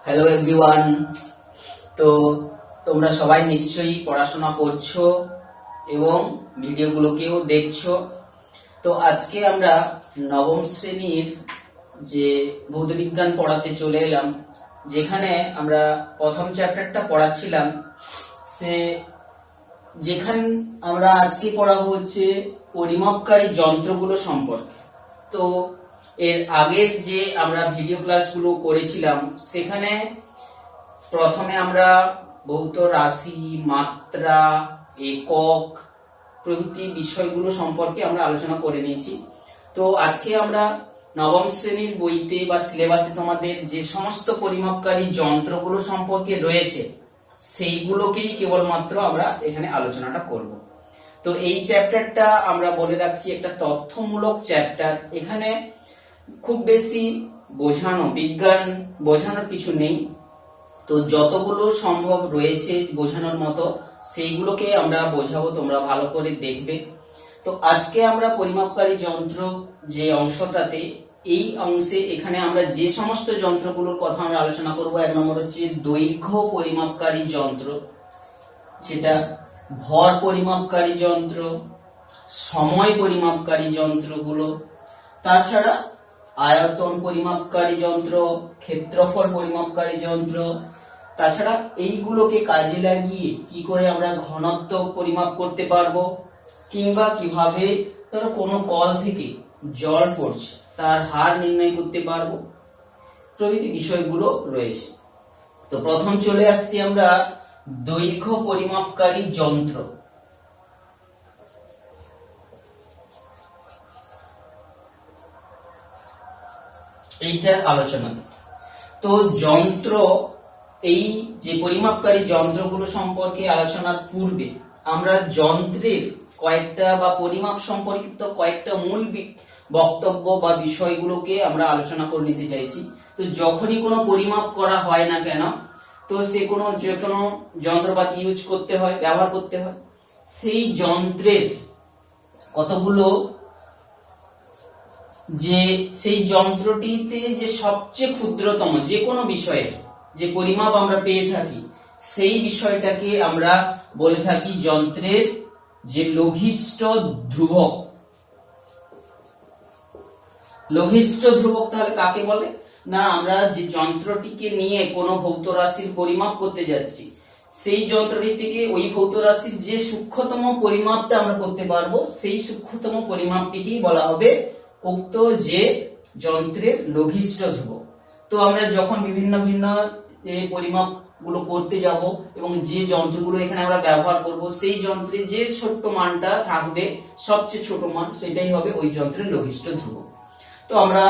Hello everyone. তো তোমরা সবাই নিশ্চয়ই পড়াশোনা করছো এবং ভিডিওগুলোকেও দেখছো। তো আজকে আমরা নবম শ্রেণীর যে ভৌতবিজ্ঞান পড়াতে চলে এলাম, যেখানে আমরা প্রথম চ্যাপ্টারটা পড়াচ্ছিলাম। যেখানে আমরা আজকে পড়াবো হচ্ছে পরিমাপকারী যন্ত্রগুলো সম্পর্কে। তো এর আগের যে আমরা ভিডিও ক্লাসগুলো করেছিলাম সেখানে প্রথমে আমরা ভৌত রাশি, মাত্রা, একক প্রভৃতি বিষয়গুলো সম্পর্কে আমরা আলোচনা করে নিয়েছি। তো আজকে আমরা নবম শ্রেণীর বইতে বা সিলেবাসে তোমাদের যে সমস্ত পরিমাপকারী যন্ত্রগুলো সম্পর্কে রয়েছে সেইগুলোকেই কেবলমাত্র আমরা এখানে আলোচনাটা করব। তো এই চ্যাপ্টারটা আমরা বলে রাখছি একটা তথ্যমূলক চ্যাপ্টার। এখানে খুব বেশি বিজ্ঞান বোঝানোর কিছু নেই। তো যতগুলো সম্ভব রয়েছে বোঝানোর মতো সেইগুলোকে আমরা বোঝাবো, তোমরা ভালো করে দেখবে। তো আজকে আমরা পরিমাপকারী যন্ত্র যে অংশটাতে, এই অংশে এখানে আমরা যে সমস্ত যন্ত্রগুলোর কথা আমরা আলোচনা করব, এক নম্বর হচ্ছে দৈর্ঘ্য পরিমাপকারী যন্ত্র, যেটা ভর পরিমাপকারী যন্ত্র, সময় পরিমাপকারী যন্ত্রগুলো, তাছাড়া আয়তন পরিমাপকারী যন্ত্র, ক্ষেত্রফল পরিমাপকারী যন্ত্র, তাছাড়া এইগুলোকে কাজে লাগিয়ে কি করে আমরা ঘনত্ব পরিমাপ করতে পারবো, কিংবা কিভাবে ধরো কোনো কল থেকে জল পড়ছে তার হার নির্ণয় করতে পারবো, প্রভৃতি বিষয়গুলো রয়েছে। তো প্রথম চলে আসছি আমরা দৈর্ঘ্য পরিমাপকারী যন্ত্র। এইটার আলোচনা। তো যন্ত্র, এই যে পরিমাপকারী যন্ত্রগুলো সম্পর্কে আলোচনার পূর্বে আমরা যন্ত্রের কয়েকটা বা পরিমাপ সম্পর্কিত কয়েকটা মূল বক্তব্য বা বিষয়গুলোকে আমরা আলোচনা করে নিতে চাইছি। তো যখনই কোনো পরিমাপ করা হয় না কেন, তো যে কোনো যন্ত্রপাতি ইউজ করতে হয়, ব্যবহার করতে হয়, সেই যন্ত্রের কতগুলো সেই যন্ত্রটিতে যে সবচেয়ে ক্ষুদ্রতম যে কোনো বিষয়ের যে পরিমাপ আমরা পেয়ে থাকি, সেই বিষয়টাকে আমরা বলে থাকি যন্ত্রের যে লঘিষ্ঠ ধ্রুবক। লঘিষ্ঠ ধ্রুবক তাহলে কাকে বলে না, আমরা যে যন্ত্রটিকে নিয়ে কোনো ভৌত রাশির পরিমাপ করতে যাচ্ছি, সেই যন্ত্রটি থেকে ওই ভৌত রাশির যে সূক্ষ্মতম পরিমাপটা আমরা করতে পারবো, সেই সূক্ষ্মতম পরিমাপটিকেই বলা হবে উক্ত যে যন্ত্রের লঘিষ্ঠ ধ্রুবক। তো আমরা যখন বিভিন্ন পরিমাপ গুলো করতে যাব এবং যে যন্ত্রগুলো এখানে আমরা ব্যবহার করব, সেই যন্ত্রে যে ছোট্ট মানটা থাকবে, সবচেয়ে ছোট মান, সেটাই হবে ওই যন্ত্রের লঘিষ্ঠ ধ্রুবক। তো আমরা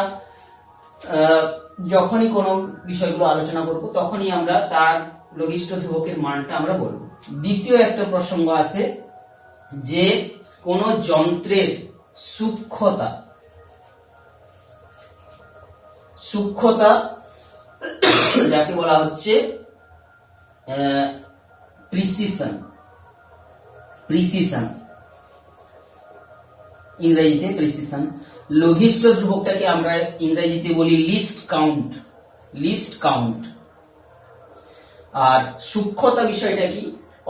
যখনই কোনো বিষয়গুলো আলোচনা করব তখনই আমরা তার লঘিষ্ঠ ধ্রুবকের মানটা আমরা বলবো। দ্বিতীয় একটা প্রসঙ্গ আছে যে কোন যন্ত্রের সূক্ষ্মতা যাকে বলা হচ্ছে প্রিসিশন, ইংরেজিতে প্রিসিশন। লঘিষ্ঠ ধ্রুবকটাকে আমরা ইংরেজিতে বলি লিস্ট কাউন্ট। আর সূক্ষ্মতা বিষয়টা কি,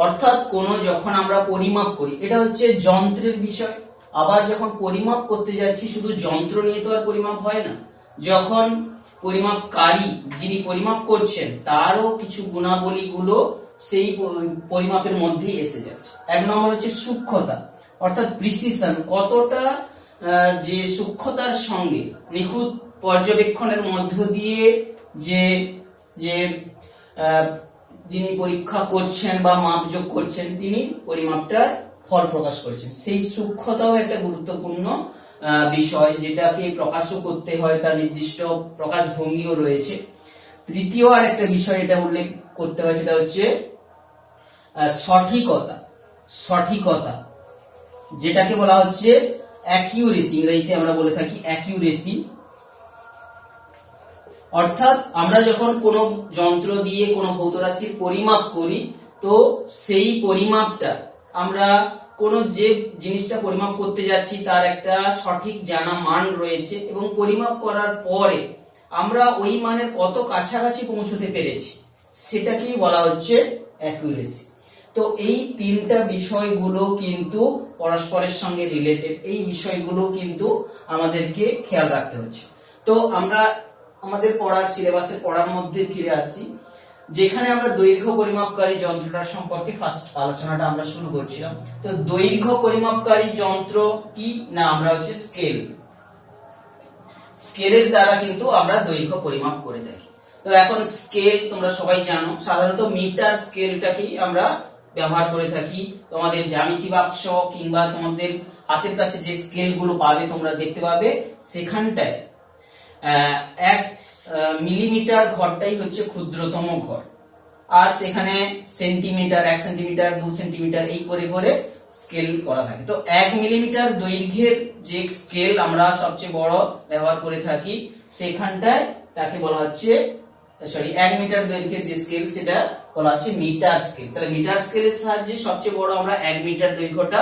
অর্থাৎ যখন আমরা পরিমাপ করি, এটা হচ্ছে যন্ত্রের বিষয়। আবার যখন পরিমাপ করতে যাচ্ছি, শুধু যন্ত্র নিয়ে তো আর পরিমাপ হয় না, যখন পরিমাপকারী যিনি পরিমাপ করছেন তারও কিছু গুণাবলীগুলো সেই পরিমাপের মধ্যে এসে যাচ্ছে। এক নম্বর হচ্ছে সূক্ষ্মতা, অর্থাৎ প্রিসিশন, কতটা যে সূক্ষ্মতার সঙ্গে নিখুঁত পর্যবেক্ষণের মধ্য দিয়ে যিনি পরীক্ষা করছেন বা মাপযোগ করছেন, তিনি পরিমাপটার ফল প্রকাশ করছেন, সেই সূক্ষ্মতাও একটা গুরুত্বপূর্ণ বিষয়, যেটাকে প্রকাশও করতে হয়, তার নির্দিষ্ট প্রকাশ ভঙ্গিও রয়েছে। তৃতীয় আর একটা বিষয় এটা উল্লেখ করতে হয়, সেটা হচ্ছে সঠিকতা, যেটাকে বলা হচ্ছে অ্যাকিউরেসি, ইংরেজিতে আমরা বলে থাকি অ্যাকিউরেসি। অর্থাৎ আমরা যখন কোনো যন্ত্র দিয়ে কোনো ভৌত রাশির পরিমাপ করি, তো সেই পরিমাপটা আমরা যে জিনিসটা পরিমাপ করতে যাচ্ছি তার একটা সঠিক জানা মান রয়েছে, এবং পরিমাপ করার পরে আমরা ওই মানের কত কাছাকাছি পৌঁছতে পেরেছি সেটাকেই বলা হচ্ছে অ্যাকুরেসি। তো এই তিনটা বিষয়গুলো কিন্তু পরস্পরের সঙ্গে রিলেটেড, এই বিষয়গুলো কিন্তু আমাদেরকে খেয়াল রাখতে হচ্ছে। তো আমরা আমাদের পড়ার সিলেবাসের পড়ার মধ্যে ফিরে আসছি, যেখানে আমরা দৈর্ঘ্য পরিমাপকারী যন্ত্রটার সম্পর্কে ফার্স্ট আলোচনাটা আমরা শুরু করছিলাম। তো দৈর্ঘ্য পরিমাপকারী যন্ত্র কি না, আমরা হচ্ছে স্কেলের দ্বারা কিন্তু আমরা দৈর্ঘ্য পরিমাপ করে থাকি। তো এখন স্কেল তোমরা সবাই জানো, সাধারণত মিটার স্কেলটাকেই আমরা ব্যবহার করে থাকি। তোমাদের জ্যামিতি বাক্স কিংবা তোমাদের হাতের কাছে যে স্কেল গুলো পাবে তোমরা দেখতে পাবে, সেখানটায় 1 মিলিমিটার ঘরটাই হচ্ছে ক্ষুদ্রতম ঘর, আর সেখানে সেন্টিমিটার, 1 সেন্টিমিটার, 2 সেন্টিমিটার এই করে করে স্কেল করা থাকে। তো 1 মিলিমিটার দৈর্ঘ্যের যে স্কেল আমরা সবচেয়ে বড় ব্যবহার করে থাকি, সেখানটায় তাকে বলা হচ্ছে 1 মিটার দৈর্ঘ্যের যে স্কেল সেটা বলা হচ্ছে মিটার স্কেল। তাহলে মিটার স্কেলের সাহায্যে সবচেয়ে বড় আমরা 1 মিটার দৈর্ঘ্যটা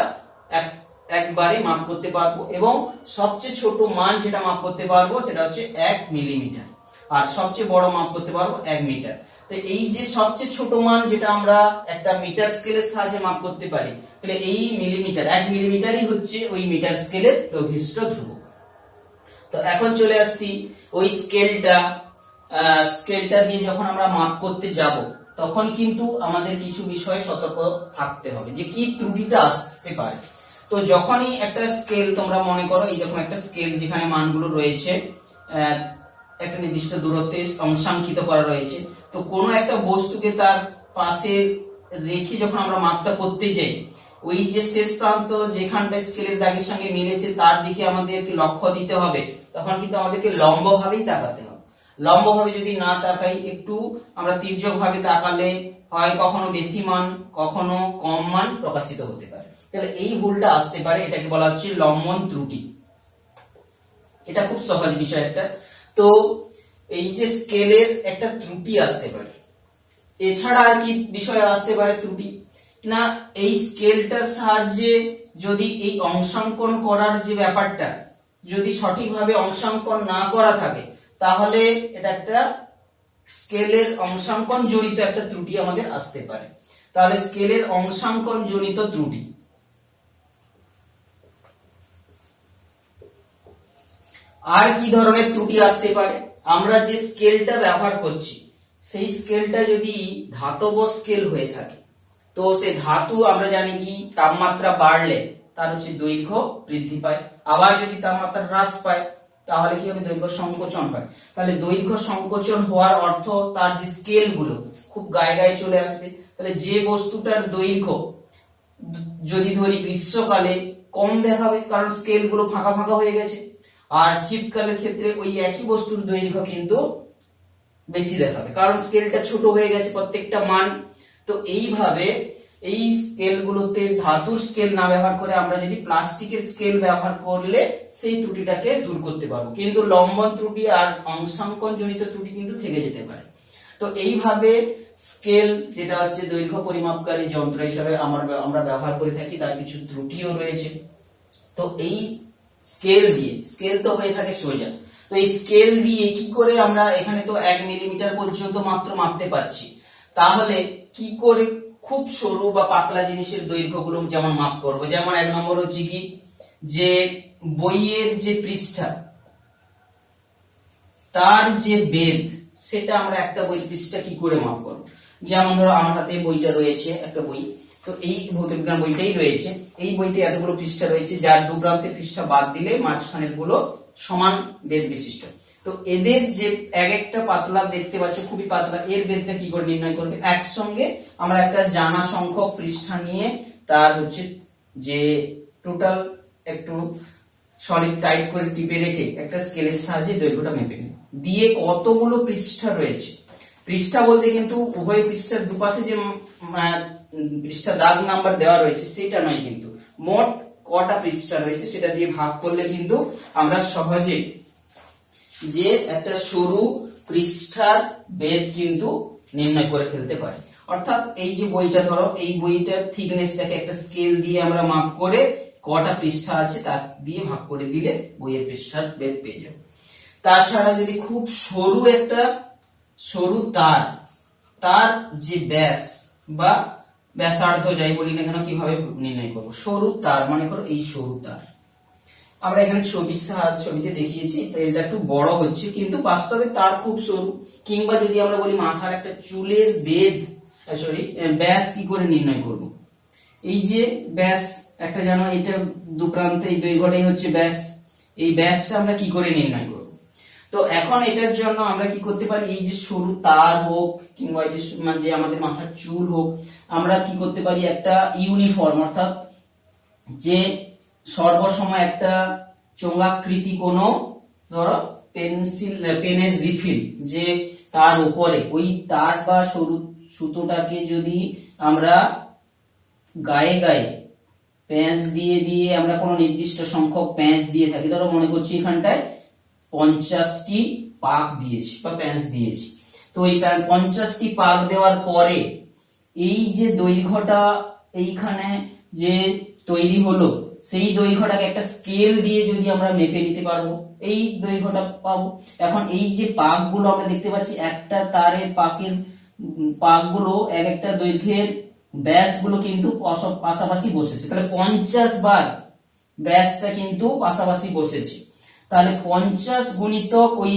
একবারে মাপ করতে পারবো, এবং সবচেয়ে ছোট মান যেটা মাপ করতে পারবো সেটা হচ্ছে 1 মিলিমিটার, আর সবচেয়ে বড় মাপ করতে পারবো 1 মিটার। তো এই যে সবচেয়ে ছোট মান যেটা আমরা একটা মিটার স্কেলের সাহায্যে মাপ করতে পারি, তাহলে এই মিলিমিটার, 1 মিলিমিটারই হচ্ছে ওই মিটার স্কেলের লঘিষ্ঠ ধ্রুবক। তো এখন চলে আসছি ওই স্কেলটা দিয়ে যখন আমরা মাপ করতে যাব, তখন কিন্তু আমাদের কিছু বিষয়ে সতর্ক থাকতে হবে যে কি ত্রুটিটা আসতে পারে। তো যখনই একটা স্কেল, তোমরা মনে করো এইরকম একটা স্কেল যেখানে মানগুলো রয়েছে একটা নির্দিষ্ট দূরত্বে অংশাঙ্কিত করা রয়েছে, তো কোনো একটা বস্তুকে তার পাশে রেখে যখন আমরা মাপটা করতে যাই, ওই যে শেষ প্রান্ত যেখানটা স্কেলের দাগের সঙ্গে মিলেছে তার দিকে আমাদেরকে লক্ষ্য দিতে হবে। তখন কিন্তু আমাদেরকে লম্বভাবেই তাকাতে হবে। লম্বভাবে যদি না তাকাই, একটু আমরা তির্যক ভাবে তাকালে হয় কখনো বেশি মান কখনো কম মান প্রকাশিত হতে পারে। তাহলে এই ভুলটা আসতে পারে, এটাকে বলা হচ্ছে লম্বন ত্রুটি। এটা খুব সহজ বিষয় একটা। তো এই যে স্কেলের একটা ত্রুটি আসতে পারে, এছাড়া আর কি বিষয় আসতে পারে ত্রুটি না, এই স্কেলটার সাহায্যে যদি এই অংশাঙ্কন করার যে ব্যাপারটা যদি সঠিকভাবে অংশাঙ্কন না করা থাকে, তাহলে এটা একটা স্কেলের অংশাঙ্কন জনিত একটা ত্রুটি আমাদের আসতে পারে। তাহলে স্কেলের অংশাঙ্কন জনিত ত্রুটি। আর কি ধরনের ত্রুটি আসতে পারে, আমরা যে স্কেলটা ব্যবহার করছি সেই স্কেলটা যদি ধাতব স্কেল হয়ে থাকে, তো সেই ধাতু আমরা জানি কি তাপমাত্রা বাড়লে তার হচ্ছে দৈর্ঘ্য বৃদ্ধি পায়, আবার যদি তাপমাত্রা হ্রাস পায় তাহলে কি হবে, দৈর্ঘ্য সংকোচন হয়। তাহলে দৈর্ঘ্য সংকোচন হওয়ার অর্থ তার যে স্কেল গুলো খুব গায়ে গায়ে চলে আসবে। তাহলে যে বস্তুটার দৈর্ঘ্য যদি ধরি গ্রীষ্মকালে কম দেখাবে, কারণ স্কেল গুলো ফাঁকা ফাঁকা হয়ে গেছে, আর শীতকালের ক্ষেত্রে ওই একই বস্তুর দৈর্ঘ্য কিন্তু বেশি দেখাবে, কারণ স্কেলটা ছোট হয়ে গেছে প্রত্যেকটা মান। তো এইভাবে এই স্কেল গুলোতে ধাতুর স্কেল না ব্যবহার করে আমরা যদি প্লাস্টিকের স্কেল ব্যবহার করলে সেই ত্রুটিটাকে দূর করতে পারবো, কিন্তু লম্বন ত্রুটি আর অংশাঙ্কন জনিত ত্রুটি কিন্তু থেকে যেতে পারে। তো এইভাবে স্কেল যেটা হচ্ছে দৈর্ঘ্য পরিমাপকারী যন্ত্র হিসেবে আমরা ব্যবহার করে থাকি, তার কিছু ত্রুটিও রয়েছে। তো এই স্কেল তো হয়ে থাকে সোজা, তো এই স্কেল দিয়ে কি করে আমরা এখানে তো 1 মিলিমিটার পর্যন্ত মাত্র মাপতে পারছি, তাহলে কি করে খুব সরু বা পাতলা জিনিসের দৈর্ঘ্যগুলো যেমন মাপ করব। যেমন 1 নম্বর হচ্ছে কি, যে বইয়ের যে পৃষ্ঠা তার যে বেধ, সেটা আমরা একটা বইয়ের পৃষ্ঠা কি করে মাপ করব। যেমন ধরো আমার হাতে বইটা রয়েছে, একটা বই, তো এই ভৌতবিজ্ঞান বইটাই রয়েছে, এই বইতে এতগুলো পৃষ্ঠা রয়েছে, যার দু প্রান্তের পৃষ্ঠা বাদ দিলে মাঝখানের গুলো সমান বেধ বিশিষ্ট। তো এদের যে এক একটা পাতলা দেখতে পাচ্ছ খুবই পাতলা, এর বেধটা কি করে নির্ণয় করবে, একসঙ্গে আমরা একটা জানা সংখ্যক পৃষ্ঠা নিয়ে তার হচ্ছে যে টোটাল একটু সলিড টাইট করে টিপে রেখে একটা স্কেলের সাহায্যে দৈর্ঘ্যটা মেপে নিই, দিয়ে কতগুলো পৃষ্ঠা রয়েছে, পৃষ্ঠা বলতে কিন্তু উভয় পৃষ্ঠার দুপাশে যে পৃষ্ঠা দাগ নাম্বার দেওয়া রয়েছে সেটা নয়, কিন্তু মোট কটা পৃষ্ঠা রয়েছে সেটা দিয়ে ভাগ করলে কিন্তু আমরা সহজে যে একটা সরু পৃষ্ঠার বেধ কিন্তু নির্ণয় করে ফেলতে পারি। অর্থাৎ এই যে বইটা ধরো, এই বইটার থিকনেসটাকে একটা স্কেল দিয়ে আমরা মাপ করে কটা পৃষ্ঠা আছে তার দিয়ে ভাগ করে দিলে বইয়ের পৃষ্ঠার বেধ পেয়ে যাবে। তাছাড়া যদি খুব সরু একটা সরু তার, তার যে ব্যাস বা ব্যাসার্ধ যাই বলি না কেন, কিভাবে নির্ণয় করব? সরু তার, মনে করো এই সরু তার, আমরা এখানে ছবিতে দেখিয়েছি, তো এটা একটু বড় হচ্ছে কিন্তু বাস্তবে তার খুব সরু। কিংবা যদি আমরা বলি মাথার একটা চুলের ব্যাস কি করে নির্ণয় করব? এই যে ব্যাস একটা জানো, এটা দু প্রান্তে এই দৈর্ঘ্যটাই হচ্ছে ব্যাস, এই ব্যাসটা আমরা কি করে নির্ণয় করব? তো এখন এটার জন্য আমরা কি করতে পারি, এই যে সরু তার হোক কিংবা এই যে আমাদের মাথার চুল হোক, আমরা কি করতে পারি, একটা ইউনিফর্ম অর্থাৎ যে সর্বসময় একটা চোঙাকৃতি কোনো ধরো পেনের রিফিল যে তার উপরে ওই তার বা সরু সুতোটাকে যদি আমরা গায়ে গায়ে প্যাঁচ দিয়ে দিয়ে আমরা কোনো নির্দিষ্ট সংখ্যক প্যাঁচ দিয়ে থাকি, ধরো মনে করছি এখানটায় 50টি পাক দিয়েছি বা প্যাঁচ দিয়েছি, তো এই 50টি পাক দেওয়ার পরে এই যে দৈর্ঘ্যটা এইখানে যে তৈরি হলো, সেই দৈর্ঘ্যটাকে একটা স্কেল দিয়ে যদি আমরা মেপে নিতে পারবো, এই দৈর্ঘ্যটা পাবো। এখন এই যে পাকগুলো আমরা দেখতে পাচ্ছি, একটা তারের পাকগুলো এক একটা দৈর্ঘ্যের ব্যাসগুলো কিন্তু পাশাপাশি বসেছে, তাহলে 50 বার ব্যাসটা কিন্তু পাশাপাশি বসেছে। তাহলে 50 গুণিতক ওই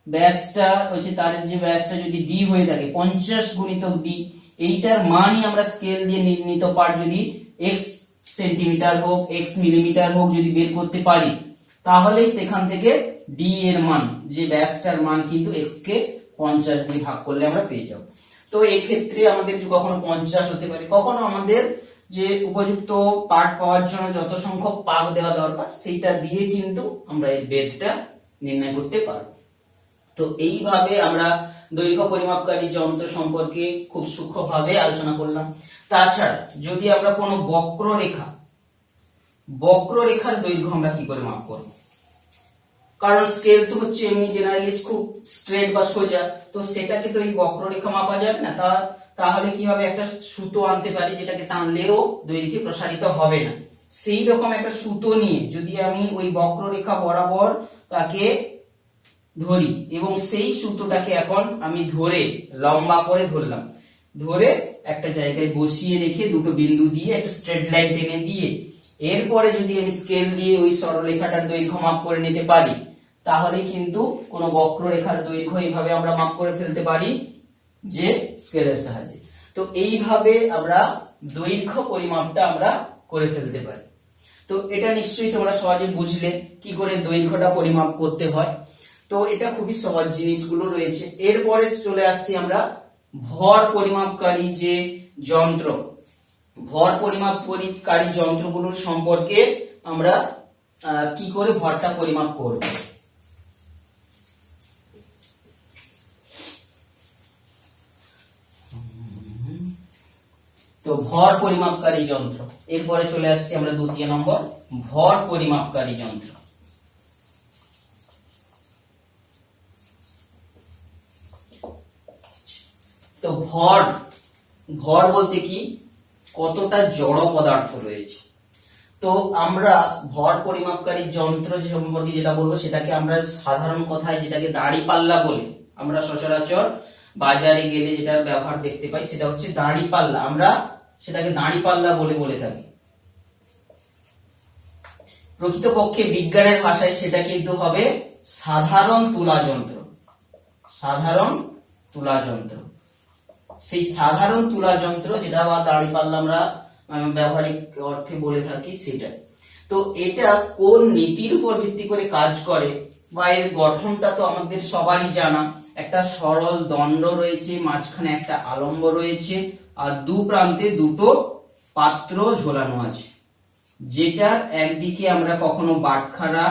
ব্যাসটা হচ্ছে তারের যে ব্যাসটা যদি ডি হয়ে থাকে, 50 গুণিতক ডি, এইটার মানই আমরা স্কেল দিয়ে নির্ণীত পার যদি এক্স সেন্টিমিটার হোক এক্স মিলিমিটার হোক যদি বের করতে পারি, তাহলেই সেখান থেকে ডি এর মান, যে ব্যাসটার মান কিন্তু এক্স কে 50 দিয়ে ভাগ করলে আমরা পেয়ে যাব। তো এই ক্ষেত্রে আমাদের কখনো 50 হতে পারে, কখনো আমাদের যে উপযুক্ত পার্ট পাওয়ার জন্য যত সংখ্যক পাক দেওয়া দরকার সেইটা দিয়ে কিন্তু আমরা এই বেধটা নির্ণয় করতে পারবো। তো এইভাবে আমরা দৈর্ঘ্য পরিমাপকারী যন্ত্র সম্পর্কে খুব সূক্ষ্মভাবে আলোচনা করলাম। তাছাড়া যদি আমরা কোনো বক্ররেখার দৈর্ঘ্য আমরা কি করে মাপ করব? কারণ স্কেল তো হচ্ছে এমনি জেনারেলি খুব স্ট্রেট বা সোজা, তো সেটাকে তো এই বক্ররেখা মাপা যাবে না। তাহলে কি হবে, একটা সুতো আনতে পারি যেটাকে টানলেও দৈর্ঘ্যে প্রসারিত হবে না। সেই রকম একটা সুতো নিয়ে যদি আমি ওই বক্ররেখা বরাবর তাকে ধরি এবং সেই সুতোটাকে এখন আমি ধরে লম্বা করে ধরলাম, ধরে একটা জায়গায় বসিয়ে রেখে দুটো বিন্দু দিয়ে একটা স্ট্রেট লাইন টেনে দিয়ে এরপরে যদি আমি স্কেল দিয়ে ওই সরলরেখাটার দৈর্ঘ্য মাপ করে নিতে পারি, তাহলে কিন্তু কোনো বক্ররেখার দৈর্ঘ্য এইভাবে আমরা মাপ করে ফেলতে পারি যে স্কেলের সাহায্যে। তো এইভাবে আমরা দৈর্ঘ্য পরিমাপটা আমরা করে ফেলতে পারি। তো এটা নিশ্চয়ই তোমরা সহজে বুঝলে কি করে দৈর্ঘ্যটা পরিমাপ করতে হয়। তো এটা খুবই সহজ জিনিসগুলো রয়েছে। এরপরে চলে আসছি আমরা ভর পরিমাপকারী যে যন্ত্র, ভর পরিমাপকারী যন্ত্রগুলোর সম্পর্কে আমরা কি করে ভরটা পরিমাপ করব। তো ভর পরিমাপকারী যন্ত্র, এরপরে চলে আসছি আমরা দ্বিতীয় নম্বর, ভর পরিমাপকারী যন্ত্র। তো ভর বলতে কি, কতটা জড় পদার্থ রয়েছে। তো আমরা ভর পরিমাপকারী যন্ত্র সম্পর্কে যেটা বলবো সেটাকে আমরা সাধারণ কথায় যেটাকে দাঁড়িপাল্লা বলে, আমরা সচরাচর বাজারে গেলে যেটার ব্যবহার দেখতে পাই সেটা হচ্ছে দাঁড়িপাল্লা, আমরা সেটাকে দাঁড়িপাল্লা বলে থাকি। প্রকৃতপক্ষে বিজ্ঞানের ভাষায় সেটা কিন্তু হবে সাধারণ তুলা যন্ত্র, সাধারণ তুলা যন্ত্র। সেই সাধারণ তুলা যন্ত্র যেটা বা দাঁড়িপাল্লা আমরা ব্যবহারিক অর্থে বলে থাকি সেটা। তো এটা কোন নীতির উপর ভিত্তি করে কাজ করে বা এর গঠনটা তো আমাদের সবারই জানা, একটা সরল দণ্ড রয়েছে, মাঝখানে একটা আলম্ব রয়েছে আর দু প্রান্তে দুটো পাত্র ঝোলানো আছে, যেটার একদিকে আমরা কখনো বাটখারা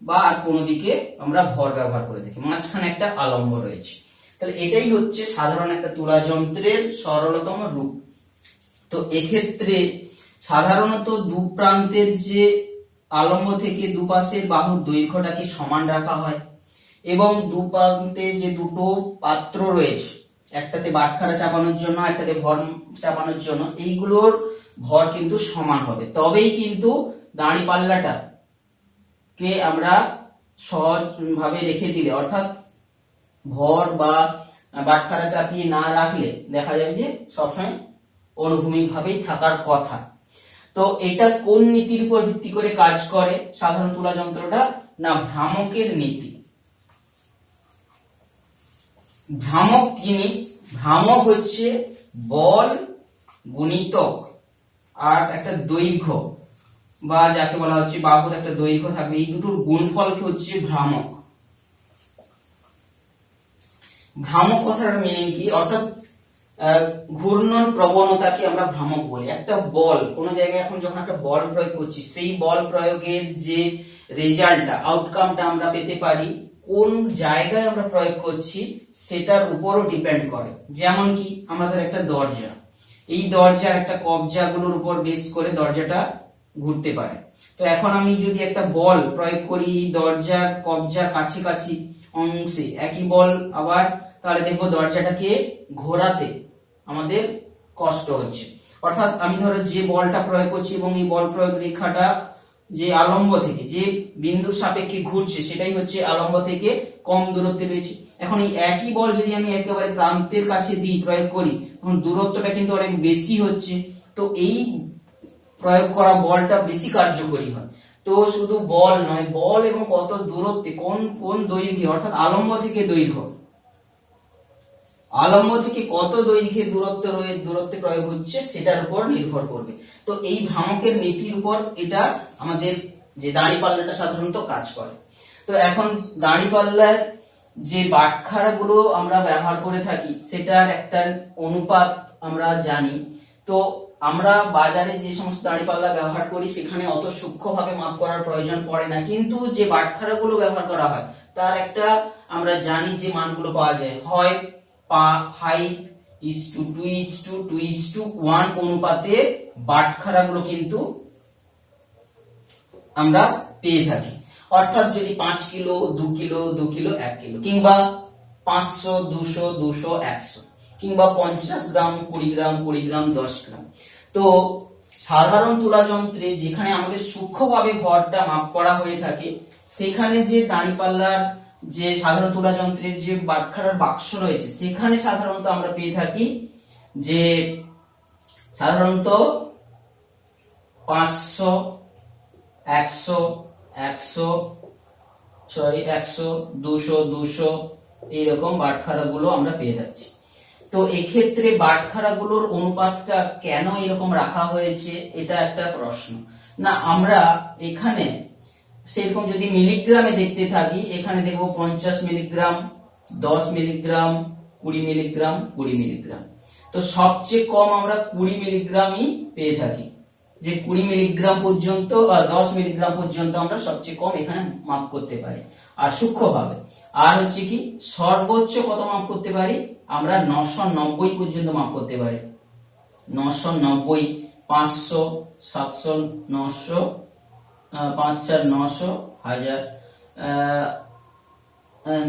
বা আর কোনো দিকে আমরা ভর ব্যবহার করে থাকি, মাঝখানে একটা আলম্ব রয়েছে। তাহলে এটাই হচ্ছে সাধারণ একটা তুলা যন্ত্রের সরলতম রূপ। তো এক্ষেত্রে সাধারণত দু প্রান্তের যে আলম্ব থেকে দুপাশের বাহুর দৈর্ঘ্যটাকে সমান রাখা হয় এবং দু প্রান্তে যে দুটো পাত্র রয়েছে, একটাতে বাটখারা চাপানোর জন্য একটাতে ভর চাপানোর জন্য, এইগুলোর ভর কিন্তু সমান হবে, তবেই কিন্তু দাঁড়িপাল্লাটা কে আমরা সহজ ভাবে রেখে দিলে, অর্থাৎ ভর বা বাটখারা চাপিয়ে না রাখলে দেখা যাবে যে সবসময় অনুভূমিক ভাবেই থাকার কথা। তো এটা কোন নীতির উপর ভিত্তি করে কাজ করে সাধারণ তুলা যন্ত্রটা? না, ভ্রামকের নীতি। ভ্রামক জিনিস, ভ্রামক হচ্ছে বল গুণিতক আর একটা দৈর্ঘ্য, বা যাকে বলা হচ্ছে বাহুর একটা দৈর্ঘ্য থাকবে, এই দুটোর গুণফলকে হচ্ছে ভ্রামক। ভ্রামক কথাটার মিনিং কি? অর্থাৎ ঘূর্ণন প্রবণতাকে আমরা ভ্রামক বলি। একটা বল, কোন জায়গায় এখন যখন একটা বল প্রয়োগ করছি, সেই বল প্রয়োগের যে রেজাল্টটা, আউটকামটা আমরা পেতে পারি, কোন জায়গায় আমরা প্রয়োগ করছি সেটার উপরও ডিপেন্ড করে। যেমন কি আমরা ধর একটা দরজা, এই দরজার একটা কবজাগুলোর উপর বেস করে দরজাটা ঘুরতে পারে। তো এখন আমি যদি একটা বল প্রয়োগ করি দরজার কবজার কাছাকাছি অংশে একই বল, আবার তাহলে দেখবো দরজাটাকে ঘোরাতে আমাদের কষ্ট হচ্ছে। অর্থাৎ আমি ধরো যে বলটা প্রয়োগ করছি এবং এই বল প্রয়োগ রেখাটা যে আলম্ব থেকে যে বিন্দুর সাপেক্ষে ঘুরছে সেটাই হচ্ছে আলম্ব থেকে কম দূরত্বে রয়েছে। এখন এই একই বল যদি আমি একেবারে প্রান্তের কাছে দিই, প্রয়োগ করি, তখন দূরত্বটা কিন্তু অনেক বেশি হচ্ছে। তো এই প্রয়োগ করা বলটা বেশি কার্যকরী হয়। তো শুধু বল নয়, বল এবং কত দূরত্বে, কোন কোন দৈর্ঘ্যে, অর্থাৎ আলম্ব থেকে দৈর্ঘ্য, আলম্ব থেকে কত দৈর্ঘ্যে দূরত্বে প্রয়োগ হচ্ছে সেটার উপর নির্ভর করবে। তো এই ভ্রামকের নীতির উপর এটা আমাদের যে দাঁড়িপাল্লাটা সাধারণত কাজ করে। তো এখন দাঁড়িপাল্লার যে বাটখারাগুলো আমরা ব্যবহার করে থাকি সেটার একটা অনুপাত আমরা জানি। তো আমরা বাজারে যে সমস্ত দাঁড়িপাল্লা ব্যবহার করি সেখানে অত সূক্ষ্মভাবে মাপ করার প্রয়োজন পড়ে না, কিন্তু যে বাটখারাগুলো ব্যবহার করা হয় তার একটা আমরা জানি যে মানগুলো পাওয়া যায়, হয় 5:2:2:1 অনুপাতে বাটখারাগুলো কিন্তু আমরা পেয়ে থাকি। অর্থাৎ যদি 5 কিলো, 2 কিলো, 2 কিলো, 1 কিলো, কিংবা 500, 200, 200, 100, কিংবা 50 গ্রাম, 20 গ্রাম, 20 গ্রাম, 10 গ্রাম। তো সাধারণ তুলা যন্ত্রে যেখানে আমাদের সূক্ষ্মভাবে ভরটা মাপ করা হয়ে থাকে, সেখানে যে দাঁড়িপাল্লার যে সাধারণ তুলা যন্ত্রের যে বাটখারার বাক্স রয়েছে সেখানে সাধারণত আমরা পেয়ে থাকি যে সাধারণত 500, 100, 200, 200 এইরকম বাটখারাগুলো আমরা পেয়ে যাচ্ছি। তো এক্ষেত্রে বাটখারাগুলোর অনুপাতটা কেন এরকম রাখা হয়েছে এটা একটা প্রশ্ন। না, আমরা এখানে সেরকম যদি মিলিগ্রামে দেখতে থাকি, এখানে দেখবো 50 মিলিগ্রাম, 10 মিলিগ্রাম, 20 মিলিগ্রাম, 20 মিলিগ্রাম। তো সবচেয়ে কম আমরা 20 মিলিগ্রামই পেয়ে থাকি, যে 20 মিলিগ্রাম পর্যন্ত 10 মিলিগ্রাম পর্যন্ত আমরা সবচেয়ে কম এখানে মাপ করতে পারি আর সূক্ষ্মভাবে। আর হচ্ছে কি সর্বোচ্চ কত মাপ করতে পারি আমরা? 990 পর্যন্ত মাপ করতে পারি। 990, 500, 700, 900, 5 4 900, 1000,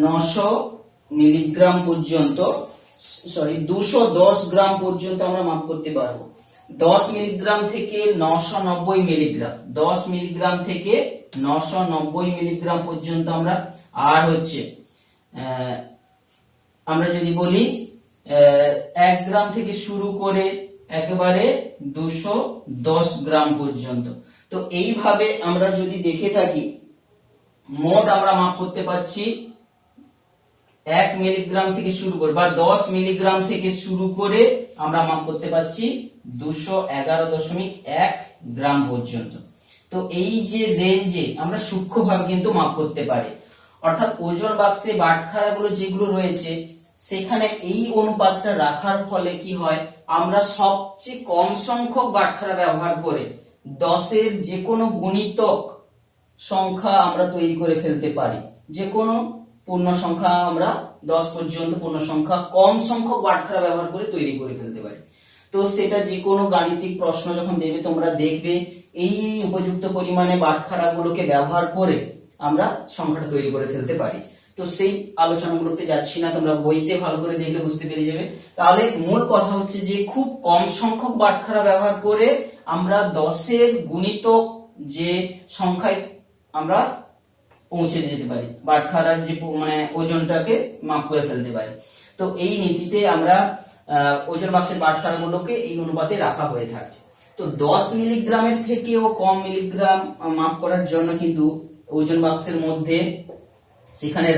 900 মিলিগ্রাম পর্যন্ত, 210 গ্রাম পর্যন্ত আমরা মাপ করতে পারবো। 10 মিলিগ্রাম থেকে 990 মিলিগ্রাম, 10 মিলিগ্রাম থেকে 990 মিলিগ্রাম পর্যন্ত আমরা। আর হচ্ছে আমরা যদি বলি 1 গ্রাম থেকে শুরু করে একেবারে 210 গ্রাম পর্যন্ত। তো এইভাবে আমরা যদি দেখে থাকি, মোট আমরা মাপ করতে পারছি 1 মিলিগ্রাম থেকে শুরু করে বা 10 মিলিগ্রাম থেকে শুরু করে আমরা মাপ করতে পারছি 211.1 গ্রাম পর্যন্ত। তো এই যে রেঞ্জে আমরা সূক্ষ্মভাবে কিন্তু মাপ করতে পারি। অর্থাৎ ওজন বাক্সে বাটখারাগুলো যেগুলো রয়েছে সেখানে এই অনুপাতটা রাখার ফলে কি হয়, আমরা সবচেয়ে কম সংখ্যক বাটখারা ব্যবহার করে 10-এর যে কোনো গুণিতক সংখ্যা আমরা তৈরি করে ফেলতে পারি। যে কোনো পূর্ণ সংখ্যা আমরা 10 পর্যন্ত পূর্ণ সংখ্যা কম সংখ্যক বাটখারা ব্যবহার করে তৈরি করে ফেলতে পারি। তো সেটা যে কোনো গাণিতিক প্রশ্ন যখন দেবে তোমরা দেখবে এই উপযুক্ত পরিমাণে বাটখারাগুলোকে ব্যবহার করে আমরা সংখ্যাটা তৈরি করে ফেলতে পারি। তো সেই আলোচনাগুলোতে যাচ্ছি না, তোমরা বইতে ভালো করে দেখলে বুঝতে পেরে যাবে। তাহলে মূল কথা হচ্ছে যে খুব কম সংখ্যক বাটখারা ব্যবহার করে আমরা 10-এর গুণিতক যে সংখ্যায় আমরা পৌঁছে যেতে পারি, বাটখারার যে মানে ওজনটাকে মাপ করে ফেলতে পারি। তো এই নীতিতে আমরা ওজন বাক্সের বাটখারাগুলোকে এই অনুপাতে রাখা হয়ে থাকছে। তো 10 মিলিগ্রামের থেকেও কম মিলিগ্রাম মাপ করার জন্য কিন্তু ওজন বাক্সের মধ্যে সেখানে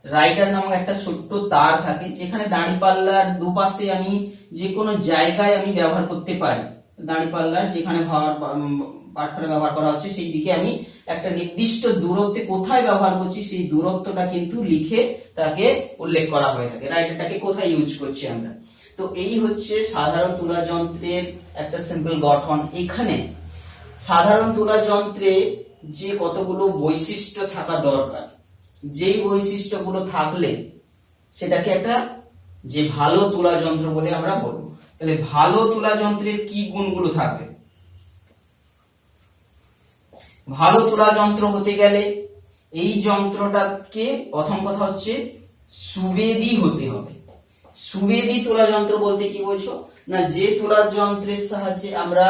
রাইডার নামক একটা ছোট্ট তার থাকে, যেখানে দাঁড়িপাল্লার দুপাশে আমি যে কোনো জায়গায় আমি ব্যবহার করতে পারি। দাঁড়িপাল্লার যেখানে বাটখারা ব্যবহার করা হচ্ছে সেই দিকে আমি একটা নির্দিষ্ট দূরত্বে কোথায় ব্যবহার করছি সেই দূরত্বটা কিন্তু লিখে তাকে উল্লেখ করা হয়ে থাকে, রাইডারটাকে কোথায় ইউজ করছি আমরা। তো এই হচ্ছে সাধারণ তুলা যন্ত্রের একটা সিম্পল গঠন। এখানে সাধারণ তুলা যন্ত্রে যে কতগুলো বৈশিষ্ট্য থাকা দরকার, যেই বৈশিষ্ট্যগুলো থাকলে সেটাকে একটা যে ভালো তুলা যন্ত্র বলে আমরা বলবো। তাহলে ভালো তুলা যন্ত্রের কি গুণগুলো থাকবে? ভালো তুলা যন্ত্র হতে গেলে এই যন্ত্রটাকে প্রথম কথা হচ্ছে সুবেদী হতে হবে। সুবেদী তুলা যন্ত্র বলতে কি বলছো না, যে তুলা যন্ত্রের সাহায্যে আমরা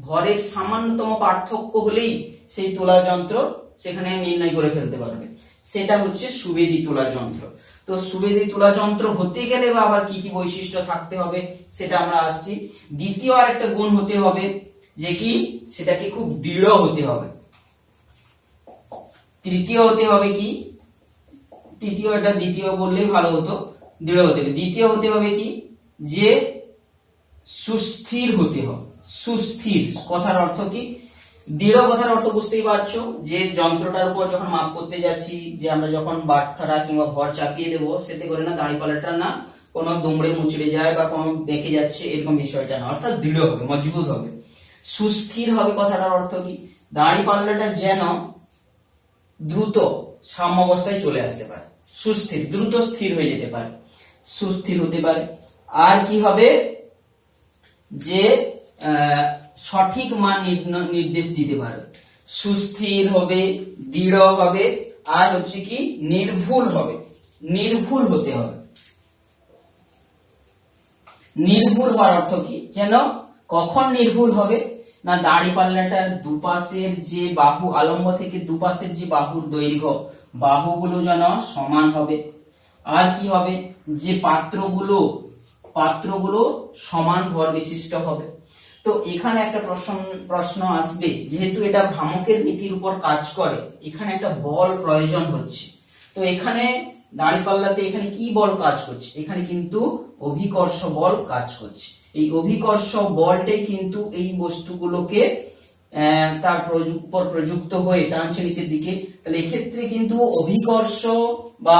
ভরের সামান্যতম পার্থক্য হলেই সেই তুলা যন্ত্র সেখানে নির্ণয় করে ফেলতে পারবে, সেটা হচ্ছে সুবেদী তুলা যন্ত্র। তো সুবেদী তুলা যন্ত্র হতে গেলে বা আবার কি কি বৈশিষ্ট্য থাকতে হবে সেটা আমরা আসছি। দ্বিতীয় আরেকটা গুণ হতে হবে যে কি, সেটাকে খুব দৃঢ় হতে হবে। তৃতীয় হতে হবে কি, দ্বিতীয় বললেই ভালো হতো, দৃঢ় হতে হবে। দ্বিতীয় হতে হবে কি, যে সুস্থির হতে হবে। সুস্থির কথার অর্থ কি, দৃঢ় কথার অর্থ বুঝতেই পারছো, যে যন্ত্রটার উপর যখন মাপ করতে যাচ্ছি, যে আমরা যখন বাটখারা কিংবা ভর চাপিয়ে দেবো, সেতে করে না দাঁড়িপাল্লাটা না কোনো দুমড়ে মুচড়ে যায় বা কোনো বেঁকে যাচ্ছে এরকম বিষয়টা না, অর্থাৎ দৃঢ় হবে, মজবুত হবে। সুস্থির হবে কথাটার অর্থ কি, দাঁড়িপাল্লাটা যেন দ্রুত সাম্যাবস্থায় চলে আসতে পারে, সুস্থির, দ্রুত স্থির হয়ে যেতে পারে, সুস্থির হতে পারে। আর কি হবে, যে সঠিক মান নির্দেশ দিতে পারবে। সুস্থির হবে, দৃঢ় হবে, আর হচ্ছে কি নির্ভুল হবে। নির্ভুল হতে হবে। নির্ভুল হওয়ার অর্থ কি, যেন কখন নির্ভুল হবে না, দাঁড়িপাল্লাটার দুপাশের যে বাহু, আলম্ব থেকে দুপাশের যে বাহুর দৈর্ঘ্য, বাহুগুলো যেন সমান হবে। আর কি হবে, যে পাত্রগুলো সমান ভর বিশিষ্ট হবে। তো এখানে একটা প্রশ্ন আসবে, যেহেতু এটা ভ্রামকের নীতির উপর কাজ করে, এখানে একটা বল প্রয়োজন হচ্ছে। তো এখানে দাঁড়িপাল্লাতে এখানে কি বল কাজ করছে, এখানে কিন্তু অভিকর্ষ বল কাজ করছে। এই অভিকর্ষ বলটাই কিন্তু এই বস্তুগুলোকে তার উপর প্রযুক্ত হয়ে টানছে নিচের দিকে। তাহলে এক্ষেত্রে কিন্তু অভিকর্ষ বা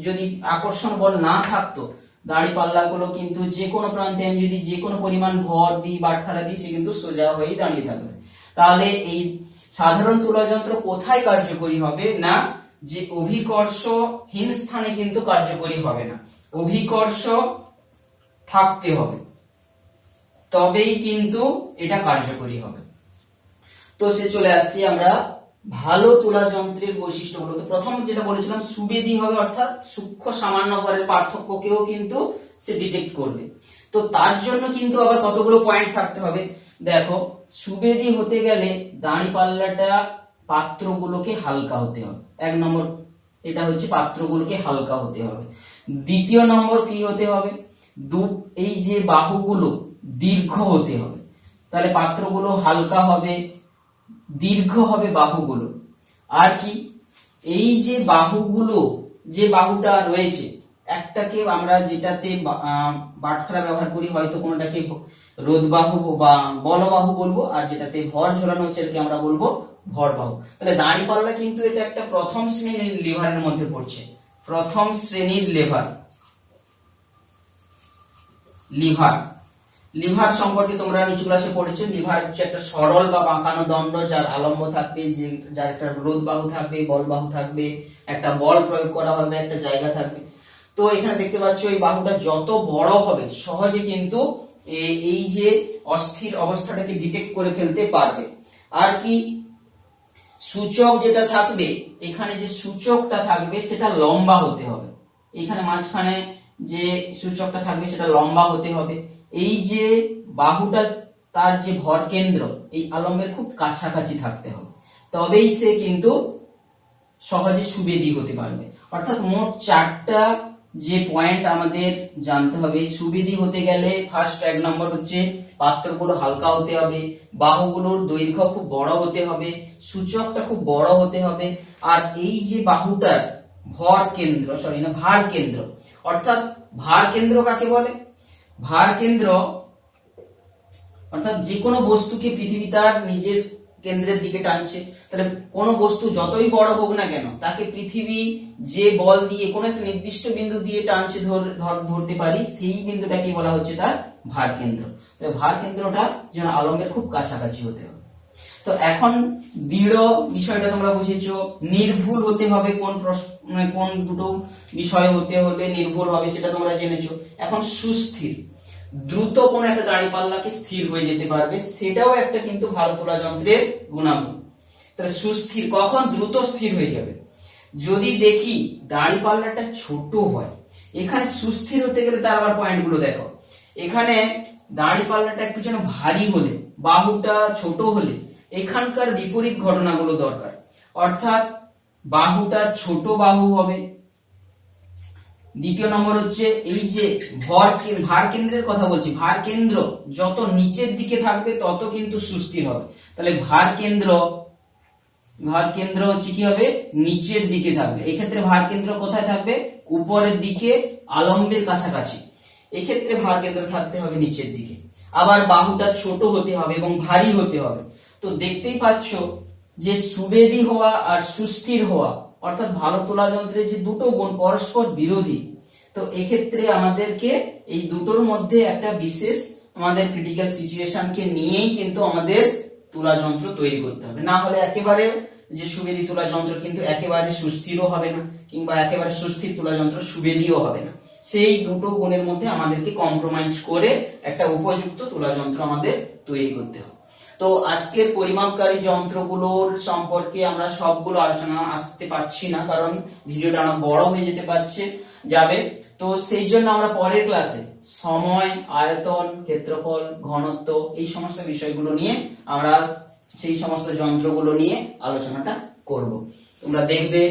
যদি আকর্ষণ বল না থাকতো, দাঁড়িপাল্লাগুলো কিন্তু যে কোনো প্রান্তে আমি যদি যে কোনো পরিমাণ ভর দিই, বাটখারা দিই, সে কিন্তু সোজা হয়েই দাঁড়িয়ে থাকবে। তাহলে এই সাধারণ তুলা যন্ত্র কোথায় কার্যকরী হবে না, যে অভিকর্ষহীন স্থানে কিন্তু কার্যকরী হবে না, অভিকর্ষ থাকতে হবে, তবেই কিন্তু এটা কার্যকরী হবে। তো সে চলে আসছি আমরা ভালো তুলা যন্ত্রের বৈশিষ্ট্যগুলো। তো প্রথম যেটা বলেছিলাম, সুবেদী হবে, অর্থাৎ সূক্ষ্ম সামান্য ভরের পার্থক্যকেও কিন্তু সে ডিটেক্ট করবে। তো তার জন্য কিন্তু আবার কতগুলো পয়েন্ট থাকতে হবে। দেখো, সুবেদী হতে গেলে দাঁড়িপাল্লাটা পাত্রগুলোকে হালকা হতে হবে, 1 নম্বর। এটা হচ্ছে পাত্রগুলোকে হালকা হতে হবে। দ্বিতীয় নম্বর কি হতে হবে, এই যে বাহুগুলো দীর্ঘ হতে হবে। তাহলে পাত্রগুলো হালকা হবে, দীর্ঘ হবে বাহুগুলো। আর কি, এই যে বাহুগুলো, যে বাহুটা রয়েছে, একটাকে আমরা যেটাতে বাটখারা ব্যবহার করি, হয়তো কোনটাকে রোদ বাহু বা বলবাহু বলবো, আর যেটাতে ভর ঝোলানো হচ্ছে এটাকে আমরা বলবো ভর বাহু। তাহলে দাঁড়িপাল্লা কিন্তু এটা একটা প্রথম শ্রেণীর লিভারের মধ্যে পড়ছে, প্রথম শ্রেণীর লিভার সম্পর্কে তোমরা নিচু ক্লাসে পড়েছো। লিভার হচ্ছে একটা সরল বা বাঁকানো দণ্ড, যার আলম্ব থাকবে, যার একটা রোধ বাহু থাকবে, বল বাহু থাকবে, একটা বল প্রয়োগ করা হবে, একটা জায়গা থাকবে। তো এখানে দেখতে পাচ্ছ এই বাহুটা যত বড় হবে, সহজে কিন্তু এই যে অস্থির অবস্থাটাকে ডিটেক্ট করে ফেলতে পারবে। আর কি, সূচক যেটা থাকবে, এখানে যে সূচকটা থাকবে সেটা লম্বা হতে হবে। এখানে মাঝখানে যে সূচকটা থাকবে সেটা লম্বা হতে হবে। এই যে বাহুটা, তার যে ভর কেন্দ্র এই আলম্বের খুব কাছাকাছি থাকতে হবে। তবেই সে কিন্তু সহজে সুবেদী হতে পারবে। অর্থাৎ মোট 4টা যে পয়েন্ট আমাদের জানতে হবে। সুবেদী হতে গেলে ফার্স্ট 1 নম্বর হচ্ছে পাত্রগুলো হালকা হতে হবে, বাহুগুলোর দৈর্ঘ্য খুব বড় হতে হবে, সূচকটা খুব বড় হতে হবে, আর এই যে বাহুটার ভার কেন্দ্র, অর্থাৎ ভার কেন্দ্র কাকে বলে? ভার কেন্দ্র অর্থাৎ যে কোনো বস্তুকে পৃথিবী তার নিজের কেন্দ্রের দিকে টানছে। তাহলে কোনো বস্তু যতই বড় হোক না কেন, তাকে পৃথিবী যে বল দিয়ে কোনো একটা নির্দিষ্ট বিন্দু দিয়ে টানছে ধরতে পারি, সেই বিন্দুটাকে বলা হচ্ছে তার ভার কেন্দ্র। ভার কেন্দ্রটা যেন আলম্বের খুব কাছাকাছি হতে হবে। তো এখন দৃঢ় বিষয়টা তোমরা বুঝেছো। নির্ভুল হতে হবে, কোন দুটো বিষয় হতে হলে নির্ভুল হবে সেটা তোমরা জেনেছো। এখন সুস্থির, দ্রুত কোন একটা দাঁড়িপাল্লাকে স্থির হয়ে যেতে পারবে, সেটাও একটা কিন্তু ভারতোলা যন্ত্রের গুণাগুণ। তাহলে সুস্থির কখন? দ্রুত স্থির হয়ে যাবে। যদি দেখি দাঁড়িপাল্লাটা ছোট হয়, এখানে সুস্থির হতে গেলে তার আবার পয়েন্টগুলো দেখো। এখানে দাঁড়িপাল্লাটা একটু যেন ভারী হলে, বাহুটা ছোট হলে এখানকার বিপরীত ঘটনাগুলো দরকার। অর্থাৎ বাহুটা ছোট বাহু হবে। দ্বিতীয় নম্বর হচ্ছে এই যে ভার কেন্দ্রের কথা বলছি, ভার কেন্দ্র যত নিচের দিকে থাকবে তত কিন্তু সুস্থির হবে। তাহলে ভার কেন্দ্র হচ্ছে কি হবে? নিচের দিকে থাকবে। এক্ষেত্রে ভার কেন্দ্র কোথায় থাকবে? উপরের দিকে, আলম্বের কাছাকাছি। এক্ষেত্রে ভার কেন্দ্র থাকতে হবে নিচের দিকে। আবার বাহুটা ছোট হতে হবে এবং ভারী হতে হবে। তো দেখতেই পাচ্ছ যে সুবেদী হওয়া আর সুস্থির হওয়া, অর্থাৎ ভারতোলা যন্ত্রের যে দুটো গুণ পরস্পর বিরোধী। তো এক্ষেত্রে আমাদেরকে এই দুটোর মধ্যে একটা বিশেষ আমাদের ক্রিটিক্যাল সিচুয়েশনকে নিয়েই কিন্তু আমাদের তুলা যন্ত্র তৈরি করতে হবে। না হলে একেবারে যে সুবেদী তুলা যন্ত্র কিন্তু একেবারে সুস্থিরও হবে না, কিংবা একেবারে সুস্থির তুলা যন্ত্র সুবেদীও হবে না। সেই দুটো গুণের মধ্যে আমাদেরকে কম্প্রোমাইজ করে একটা উপযুক্ত তুলা যন্ত্র আমাদের তৈরি করতে হবে। তো আজকের পরিমাপকারী যন্ত্রগুলোর সম্পর্কে আমরা সবগুলো আলোচনা আসতে পারছি না, কারণ ভিডিওটা অনেক বড় হয়ে যাবে। তো সেই জন্য আমরা পরের ক্লাসে সময়, আয়তন, ক্ষেত্রফল, ঘনত্ব, এই সমস্ত বিষয়গুলো নিয়ে আমরা সেই সমস্ত যন্ত্রগুলো নিয়ে আলোচনাটা করব। তোমরা দেখবে